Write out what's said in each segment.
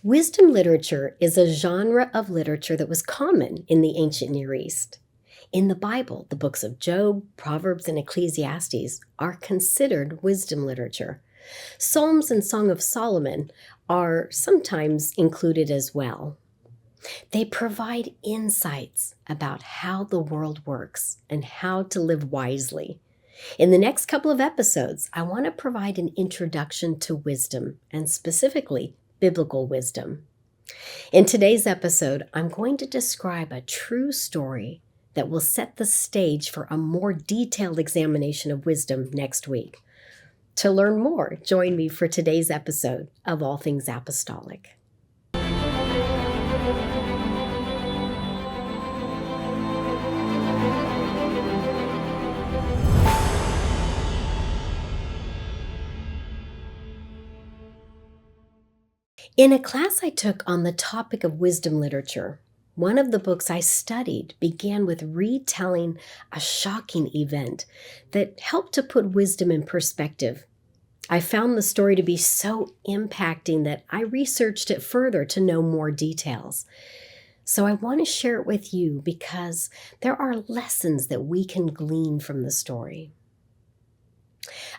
Wisdom literature is a genre of literature that was common in the ancient Near East. In the Bible, the books of Job, Proverbs, and Ecclesiastes are considered wisdom literature. Psalms and Song of Solomon are sometimes included as well. They provide insights about how the world works and how to live wisely. In the next couple of episodes, I want to provide an introduction to wisdom, and specifically biblical wisdom. In today's episode, I'm going to describe a true story that will set the stage for a more detailed examination of wisdom next week. To learn more, join me for today's episode of All Things Apostolic. In a class I took on the topic of wisdom literature, one of the books I studied began with retelling a shocking event that helped to put wisdom in perspective. I found the story to be so impacting that I researched it further to know more details. So I want to share it with you because there are lessons that we can glean from the story.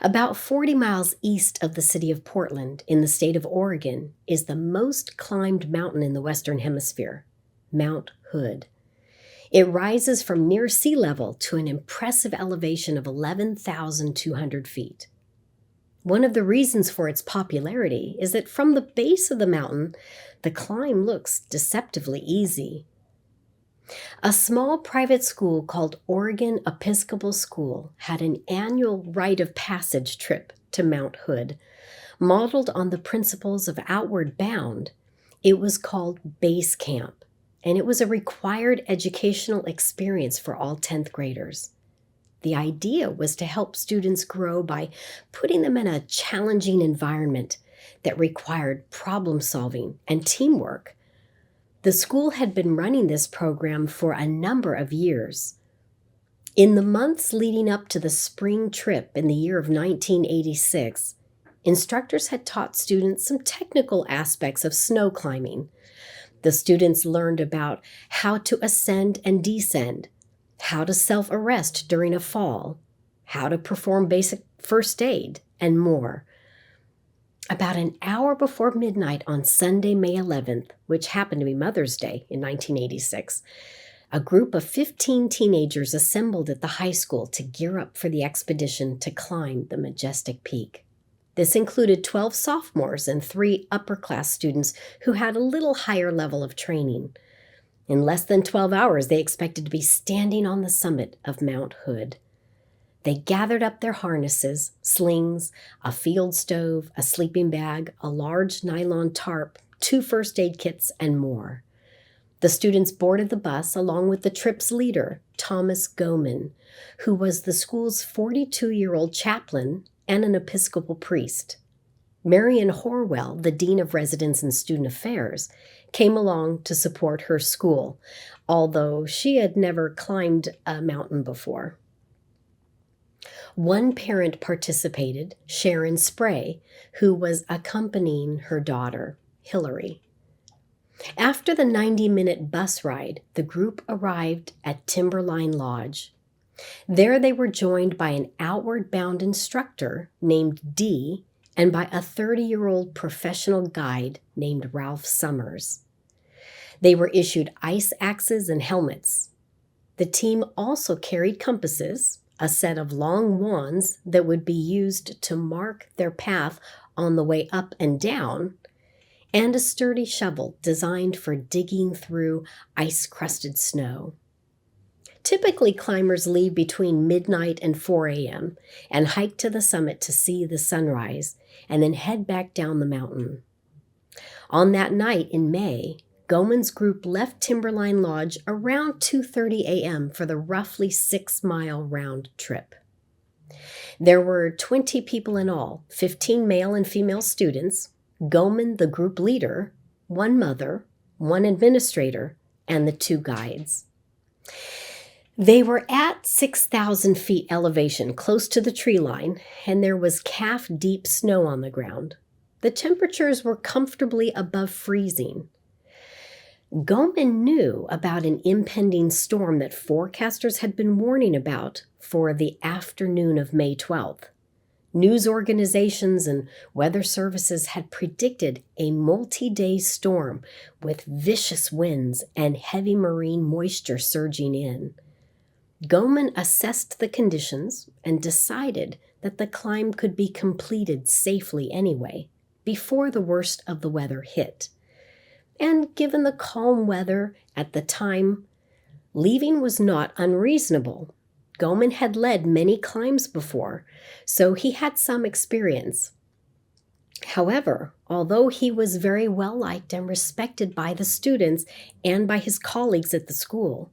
About 40 miles east of the city of Portland in the state of Oregon is the most climbed mountain in the Western Hemisphere, Mount Hood. It rises from near sea level to an impressive elevation of 11,200 feet. One of the reasons for its popularity is that from the base of the mountain, the climb looks deceptively easy. A small private school called Oregon Episcopal School had an annual rite of passage trip to Mount Hood. Modeled on the principles of Outward Bound, it was called Base Camp, and it was a required educational experience for all 10th graders. The idea was to help students grow by putting them in a challenging environment that required problem solving and teamwork. The school had been running this program for a number of years. In the months leading up to the spring trip in the year of 1986, instructors had taught students some technical aspects of snow climbing. The students learned about how to ascend and descend, how to self-arrest during a fall, how to perform basic first aid, and more. About an hour before midnight on Sunday, May 11th, which happened to be Mother's Day in 1986, a group of 15 teenagers assembled at the high school to gear up for the expedition to climb the majestic peak. This included 12 sophomores and 3 upper-class students who had a little higher level of training. In less than 12 hours, they expected to be standing on the summit of Mount Hood. They gathered up their harnesses, slings, a field stove, a sleeping bag, a large nylon tarp, 2 first aid kits, and more. The students boarded the bus along with the trip's leader, Thomas Goman, who was the school's 42-year-old chaplain and an Episcopal priest. Marion Horwell, the Dean of Residence and Student Affairs, came along to support her school, although she had never climbed a mountain before. One parent participated, Sharon Spray, who was accompanying her daughter, Hillary. After the 90-minute bus ride, the group arrived at Timberline Lodge. There they were joined by an outward bound instructor named Dee and by a 30-year-old professional guide named Ralph Summers. They were issued ice axes and helmets. The team also carried compasses, a set of long wands that would be used to mark their path on the way up and down, and a sturdy shovel designed for digging through ice-crusted snow. Typically, climbers leave between midnight and 4 a.m. and hike to the summit to see the sunrise, and then head back down the mountain. On that night in May, Goman's group left Timberline Lodge around 2:30 a.m. for the roughly 6-mile round trip. There were 20 people in all, 15 male and female students, Goman, the group leader, 1 mother, 1 administrator, and the 2 guides. They were at 6,000 feet elevation, close to the tree line, and there was calf-deep snow on the ground. The temperatures were comfortably above freezing. Goman knew about an impending storm that forecasters had been warning about for the afternoon of May 12th. News organizations and weather services had predicted a multi-day storm with vicious winds and heavy marine moisture surging in. Goman assessed the conditions and decided that the climb could be completed safely anyway, before the worst of the weather hit. And given the calm weather at the time, leaving was not unreasonable. Goman had led many climbs before, so he had some experience. However, although he was very well liked and respected by the students and by his colleagues at the school,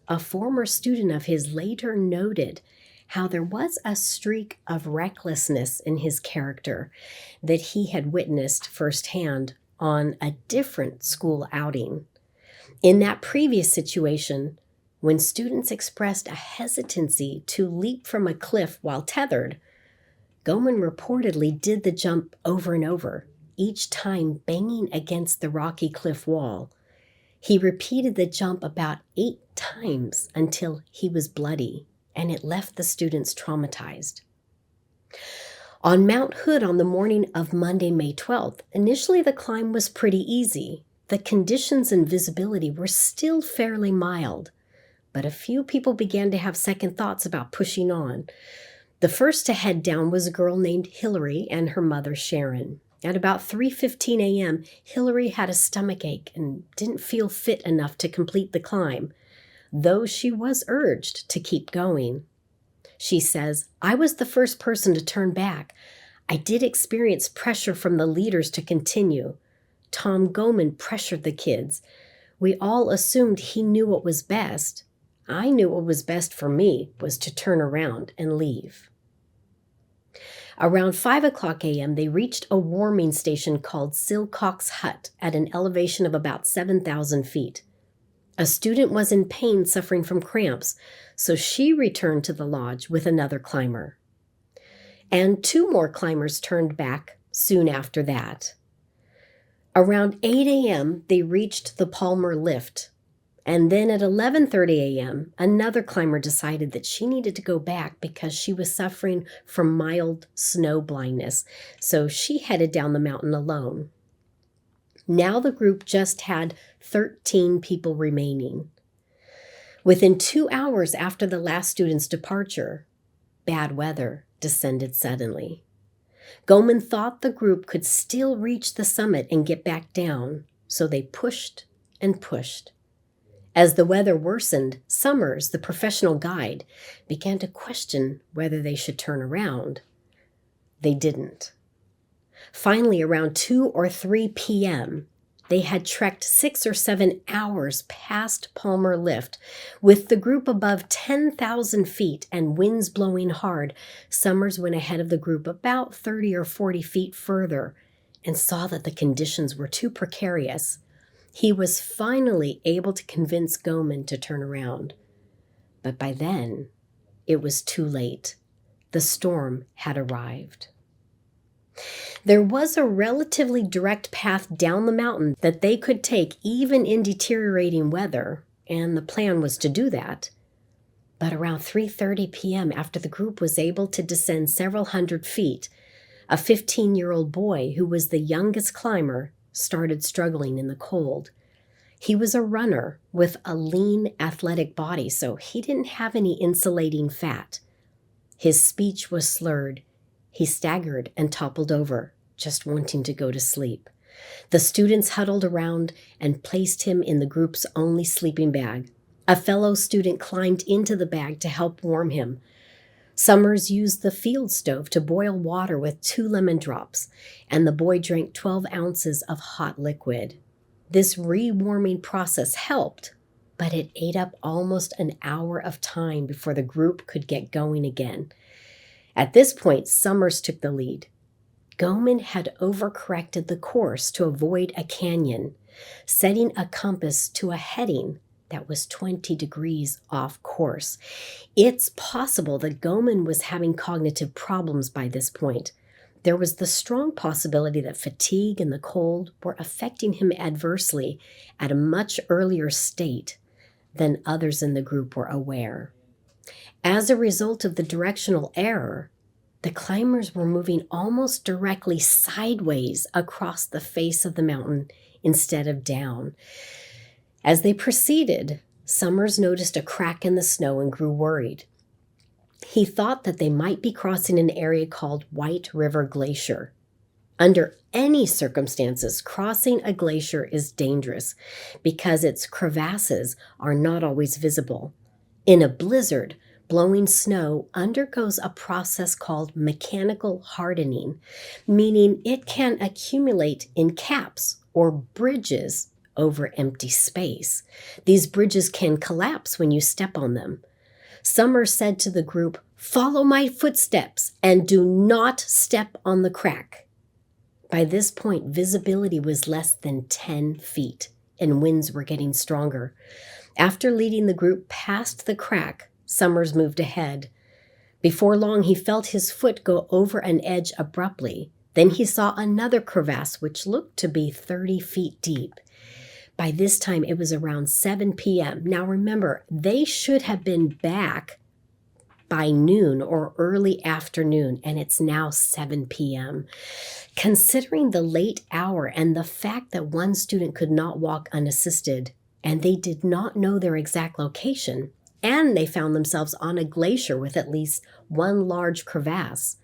a former student of his later noted how there was a streak of recklessness in his character that he had witnessed firsthand on a different school outing. In that previous situation, when students expressed a hesitancy to leap from a cliff while tethered, Goman reportedly did the jump over and over, each time banging against the rocky cliff wall. He repeated the jump about 8 times until he was bloody, and it left the students traumatized. On Mount Hood on the morning of Monday, May 12th, initially the climb was pretty easy. The conditions and visibility were still fairly mild, but a few people began to have second thoughts about pushing on. The first to head down was a girl named Hillary and her mother Sharon. At about 3:15 a.m., Hillary had a stomachache and didn't feel fit enough to complete the climb, though she was urged to keep going. She says, "I was the first person to turn back. I did experience pressure from the leaders to continue. Tom Goman pressured the kids. We all assumed he knew what was best. I knew what was best for me was to turn around and leave." Around 5 o'clock a.m., they reached a warming station called Silcock's Hut at an elevation of about 7,000 feet. A student was in pain, suffering from cramps, so she returned to the lodge with another climber. And 2 more climbers turned back soon after that. Around 8 a.m., they reached the Palmer Lift. And then at 11:30 a.m., another climber decided that she needed to go back because she was suffering from mild snow blindness, so she headed down the mountain alone. Now the group just had 13 people remaining. Within 2 hours after the last student's departure, bad weather descended suddenly. Goman thought the group could still reach the summit and get back down, so they pushed and pushed. As the weather worsened, Summers, the professional guide, began to question whether they should turn around. They didn't. Finally, around 2 or 3 p.m., they had trekked 6 or 7 hours past Palmer Lift. With the group above 10,000 feet and winds blowing hard, Summers went ahead of the group about 30 or 40 feet further and saw that the conditions were too precarious. He was finally able to convince Goman to turn around. But by then, it was too late. The storm had arrived. There was a relatively direct path down the mountain that they could take even in deteriorating weather, and the plan was to do that. But around 3:30 p.m., after the group was able to descend several hundred feet, a 15-year-old boy who was the youngest climber started struggling in the cold. He was a runner with a lean, athletic body, so he didn't have any insulating fat. His speech was slurred. He staggered and toppled over, just wanting to go to sleep. The students huddled around and placed him in the group's only sleeping bag. A fellow student climbed into the bag to help warm him. Summers used the field stove to boil water with 2 lemon drops, and the boy drank 12 ounces of hot liquid. This rewarming process helped, but it ate up almost an hour of time before the group could get going again. At this point, Summers took the lead. Goman had overcorrected the course to avoid a canyon, setting a compass to a heading that was 20 degrees off course. It's possible that Goman was having cognitive problems by this point, There was the strong possibility that fatigue and the cold were affecting him adversely at a much earlier state than others in the group were aware. As a result of the directional error, the climbers were moving almost directly sideways across the face of the mountain instead of down. As they proceeded, Summers noticed a crack in the snow and grew worried. He thought that they might be crossing an area called White River Glacier. Under any circumstances, crossing a glacier is dangerous because its crevasses are not always visible. In a blizzard, blowing snow undergoes a process called mechanical hardening, meaning it can accumulate in caps or bridges over empty space. These bridges can collapse when you step on them. Summers said to the group, "Follow my footsteps and do not step on the crack." By this point, visibility was less than 10 feet and winds were getting stronger. After leading the group past the crack, Summers moved ahead. Before long, he felt his foot go over an edge abruptly. Then he saw another crevasse which looked to be 30 feet deep. By this time, it was around 7 p.m. Now remember, they should have been back by noon or early afternoon, and it's now 7 p.m. Considering the late hour and the fact that one student could not walk unassisted, and they did not know their exact location, and they found themselves on a glacier with at least one large crevasse,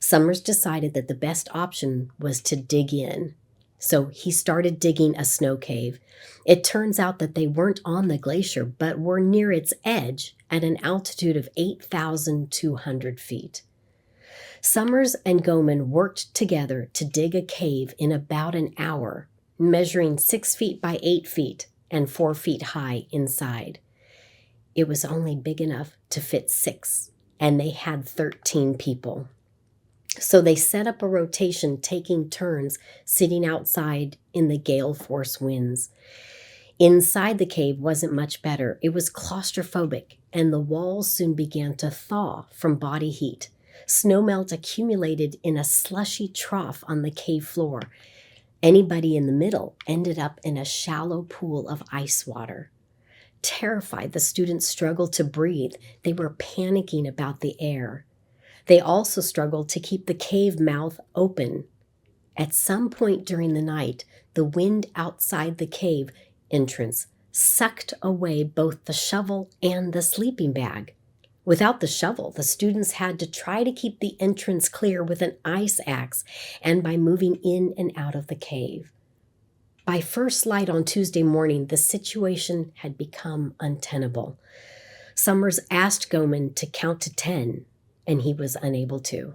Summers decided that the best option was to dig in. So he started digging a snow cave. It turns out that they weren't on the glacier, but were near its edge at an altitude of 8,200 feet. Summers and Goman worked together to dig a cave in about an hour, measuring 6 feet by 8 feet and 4 feet high inside. It was only big enough to fit 6, and they had 13 people. So they set up a rotation, taking turns sitting outside in the gale force winds. Inside the cave wasn't much better. It was claustrophobic, and the walls soon began to thaw from body heat. Snowmelt accumulated in a slushy trough on the cave floor. Anybody in the middle ended up in a shallow pool of ice water. Terrified, the students struggled to breathe. They were panicking about the air. They also struggled to keep the cave mouth open. At some point during the night, the wind outside the cave entrance sucked away both the shovel and the sleeping bag. Without the shovel, the students had to try to keep the entrance clear with an ice axe and by moving in and out of the cave. By first light on Tuesday morning, the situation had become untenable. Summers asked Goman to count to 10, and he was unable to.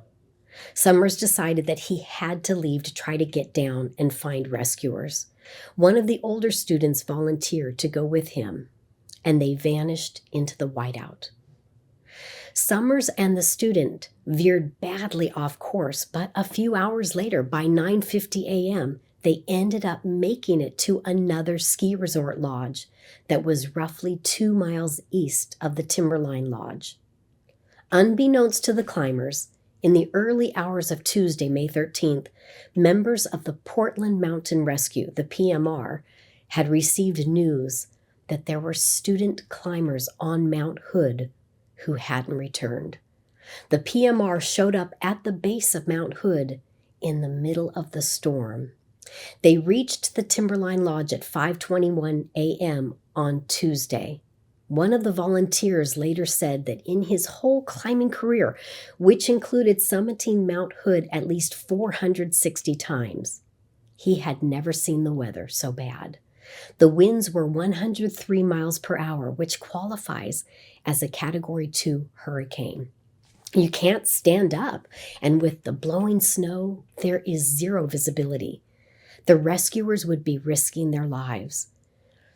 Summers decided that he had to leave to try to get down and find rescuers. One of the older students volunteered to go with him, and they vanished into the whiteout. Summers and the student veered badly off course, but a few hours later, by 9:50 a.m., they ended up making it to another ski resort lodge that was roughly 2 miles east of the Timberline Lodge. Unbeknownst to the climbers, in the early hours of Tuesday, May 13th, members of the Portland Mountain Rescue, the PMR, had received news that there were student climbers on Mount Hood who hadn't returned. The PMR showed up at the base of Mount Hood in the middle of the storm. They reached the Timberline Lodge at 5:21 a.m. on Tuesday. One of the volunteers later said that in his whole climbing career, which included summiting Mount Hood at least 460 times, he had never seen the weather so bad. The winds were 103 miles per hour, which qualifies as a Category 2 hurricane. You can't stand up, and with the blowing snow, there is zero visibility. The rescuers would be risking their lives.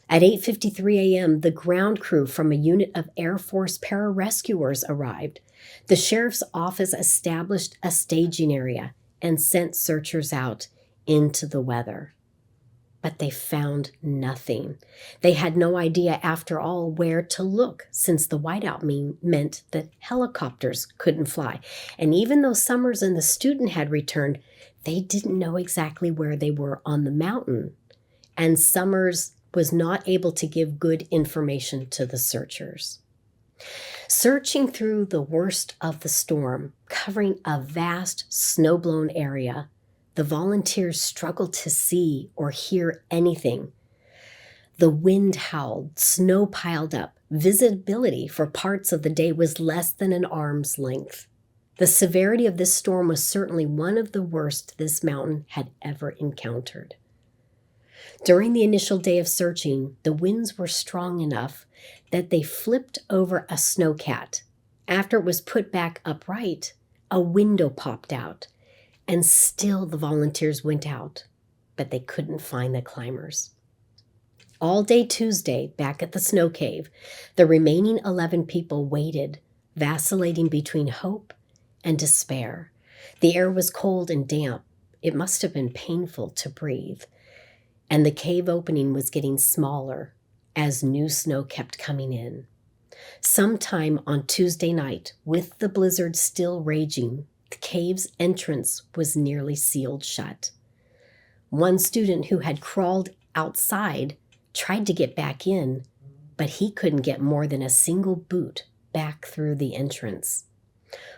At 8:53 a.m., the ground crew from a unit of Air Force pararescuers arrived. The sheriff's office established a staging area and sent searchers out into the weather. but they found nothing. They had no idea, after all, where to look, since the whiteout meant that helicopters couldn't fly. And even though Summers and the student had returned, they didn't know exactly where they were on the mountain. And Summers was not able to give good information to the searchers. Searching through the worst of the storm, covering a vast snow-blown area, the volunteers struggled to see or hear anything. The wind howled, snow piled up. Visibility for parts of the day was less than an arm's length. The severity of this storm was certainly one of the worst this mountain had ever encountered. During the initial day of searching, the winds were strong enough that they flipped over a snowcat. After it was put back upright, a window popped out, and still the volunteers went out, but they couldn't find the climbers. All day Tuesday, back at the snow cave, the remaining 11 people waited, vacillating between hope and despair. The air was cold and damp. It must have been painful to breathe. And the cave opening was getting smaller as new snow kept coming in. Sometime on Tuesday night, with the blizzard still raging, the cave's entrance was nearly sealed shut. One student who had crawled outside tried to get back in, but he couldn't get more than a single boot back through the entrance.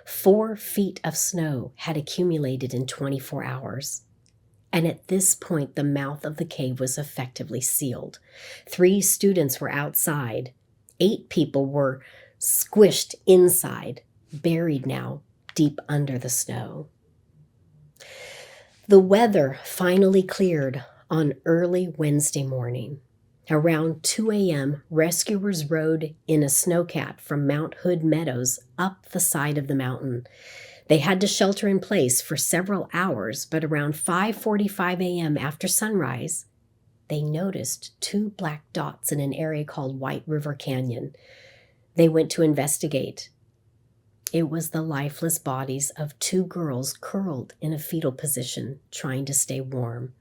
4 feet of snow had accumulated in 24 hours. And at this point, the mouth of the cave was effectively sealed. 3 students were outside. 8 people were squished inside, buried now deep under the snow. The weather finally cleared on early Wednesday morning. Around 2 a.m., rescuers rode in a snowcat from Mount Hood Meadows up the side of the mountain. They had to shelter in place for several hours, but around 5:45 a.m. after sunrise, they noticed 2 black dots in an area called White River Canyon. They went to investigate. It was the lifeless bodies of 2 girls curled in a fetal position, trying to stay warm.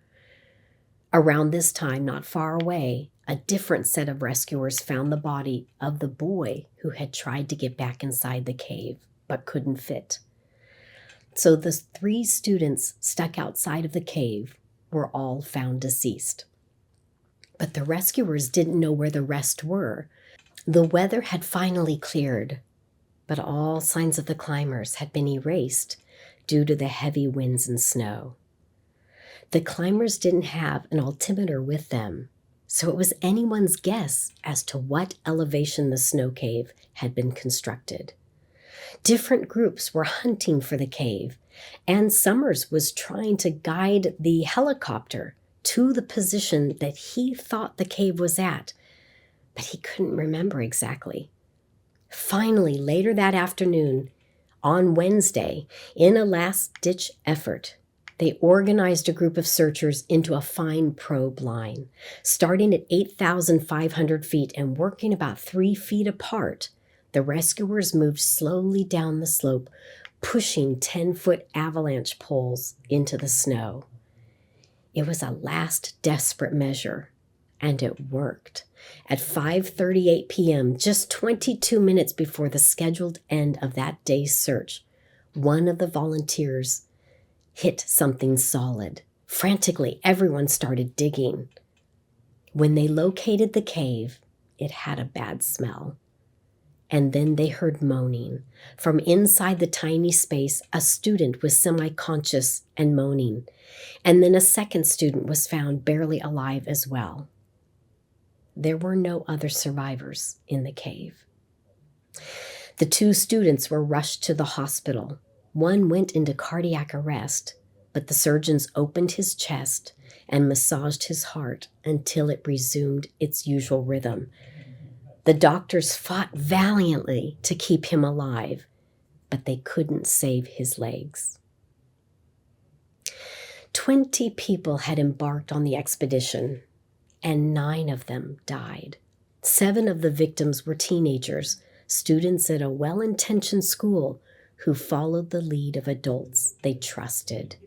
Around this time, not far away, a different set of rescuers found the body of the boy who had tried to get back inside the cave but couldn't fit. So the 3 students stuck outside of the cave were all found deceased. But the rescuers didn't know where the rest were. The weather had finally cleared, but all signs of the climbers had been erased due to the heavy winds and snow. The climbers didn't have an altimeter with them, so it was anyone's guess as to what elevation the snow cave had been constructed. Different groups were hunting for the cave, and Summers was trying to guide the helicopter to the position that he thought the cave was at, but he couldn't remember exactly. Finally, later that afternoon, on Wednesday, in a last-ditch effort, they organized a group of searchers into a fine probe line. Starting at 8,500 feet and working about 3 feet apart, the rescuers moved slowly down the slope, pushing 10-foot avalanche poles into the snow. It was a last desperate measure, and it worked. At 5:38 p.m., just 22 minutes before the scheduled end of that day's search, one of the volunteers hit something solid. Frantically, everyone started digging. When they located the cave, it had a bad smell. And then they heard moaning. From inside the tiny space, a student was semi-conscious and moaning. And then a second student was found barely alive as well. There were no other survivors in the cave. The 2 students were rushed to the hospital. One went into cardiac arrest, but the surgeons opened his chest and massaged his heart until it resumed its usual rhythm. The doctors fought valiantly to keep him alive, but they couldn't save his legs. 20 people had embarked on the expedition, and 9 of them died. 7 of the victims were teenagers, students at a well-intentioned school who followed the lead of adults they trusted.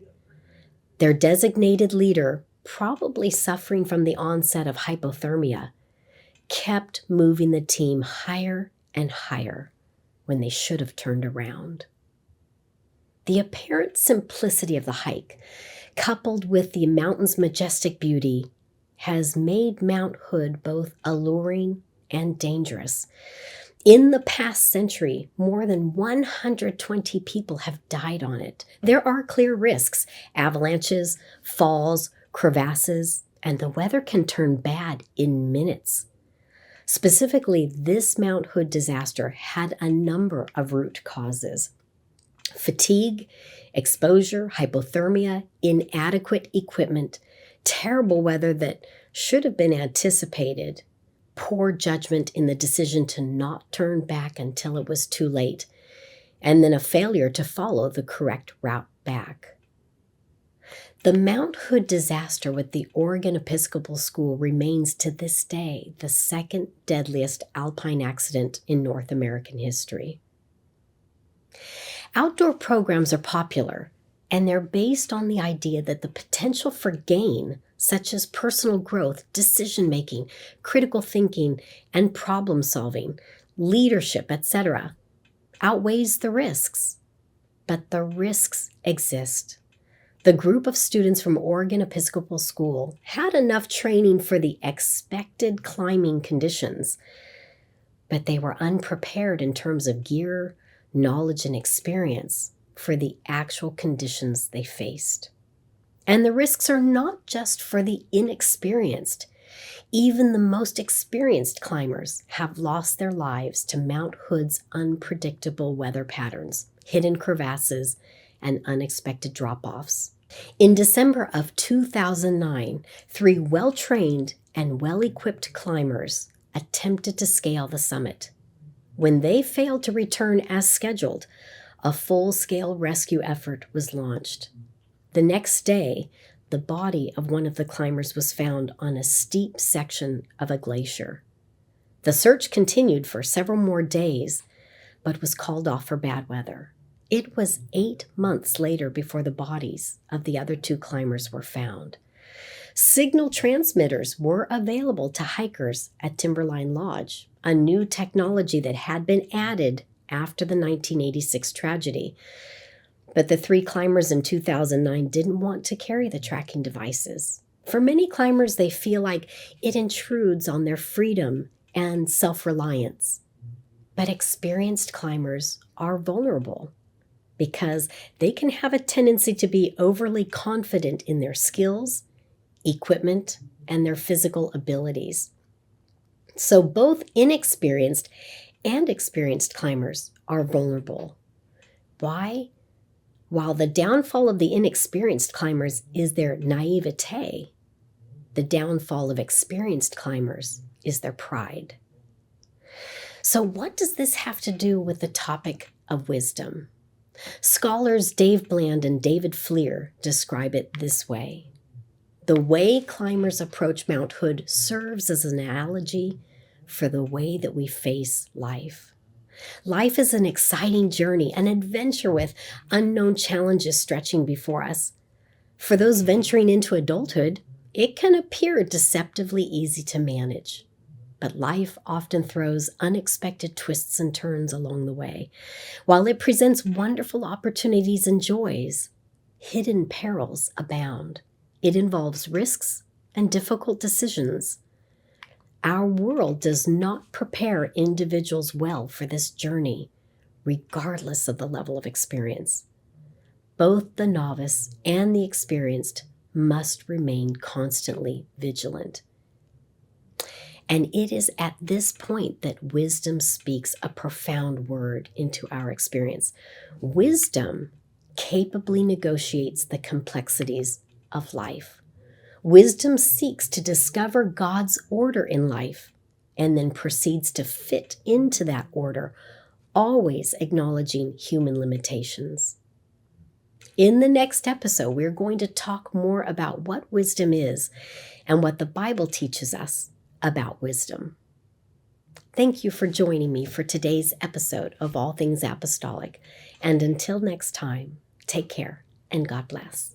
Their designated leader, probably suffering from the onset of hypothermia, kept moving the team higher and higher when they should have turned around. The apparent simplicity of the hike, coupled with the mountain's majestic beauty, has made Mount Hood both alluring and dangerous. In the past century, more than 120 people have died on it. There are clear risks: avalanches, falls, crevasses, and the weather can turn bad in minutes. Specifically, this Mount Hood disaster had a number of root causes: fatigue, exposure, hypothermia, inadequate equipment, terrible weather that should have been anticipated, poor judgment in the decision to not turn back until it was too late, and then a failure to follow the correct route back. The Mount Hood disaster with the Oregon Episcopal School remains to this day the second deadliest alpine accident in North American history. Outdoor programs are popular, and they're based on the idea that the potential for gain, such as personal growth, decision-making, critical thinking, and problem-solving, leadership, etc., outweighs the risks. But the risks exist. The group of students from Oregon Episcopal School had enough training for the expected climbing conditions, but they were unprepared in terms of gear, knowledge, and experience for the actual conditions they faced. And the risks are not just for the inexperienced. Even the most experienced climbers have lost their lives to Mount Hood's unpredictable weather patterns, hidden crevasses, and unexpected drop-offs. In December of 2009, 3 well-trained and well-equipped climbers attempted to scale the summit. When they failed to return as scheduled, a full-scale rescue effort was launched. The next day, the body of one of the climbers was found on a steep section of a glacier. The search continued for several more days, but was called off for bad weather. It was 8 months later before the bodies of the other 2 climbers were found. Signal transmitters were available to hikers at Timberline Lodge, a new technology that had been added after the 1986 tragedy. But the 3 climbers in 2009 didn't want to carry the tracking devices. For many climbers, they feel like it intrudes on their freedom and self-reliance. But experienced climbers are vulnerable because they can have a tendency to be overly confident in their skills, equipment, and their physical abilities. So both inexperienced and experienced climbers are vulnerable. Why? While the downfall of the inexperienced climbers is their naivete, the downfall of experienced climbers is their pride. So what does this have to do with the topic of wisdom? Scholars Dave Bland and David Fleer describe it this way: the way climbers approach Mount Hood serves as an analogy for the way that we face life. Life is an exciting journey, an adventure with unknown challenges stretching before us. For those venturing into adulthood, it can appear deceptively easy to manage. But life often throws unexpected twists and turns along the way. While it presents wonderful opportunities and joys, hidden perils abound. It involves risks and difficult decisions. Our world does not prepare individuals well for this journey, regardless of the level of experience. Both the novice and the experienced must remain constantly vigilant. And it is at this point that wisdom speaks a profound word into our experience. Wisdom capably negotiates the complexities of life. Wisdom seeks to discover God's order in life and then proceeds to fit into that order, always acknowledging human limitations. In the next episode, we're going to talk more about what wisdom is and what the Bible teaches us about wisdom. Thank you for joining me for today's episode of All Things Apostolic. And until next time, take care and God bless.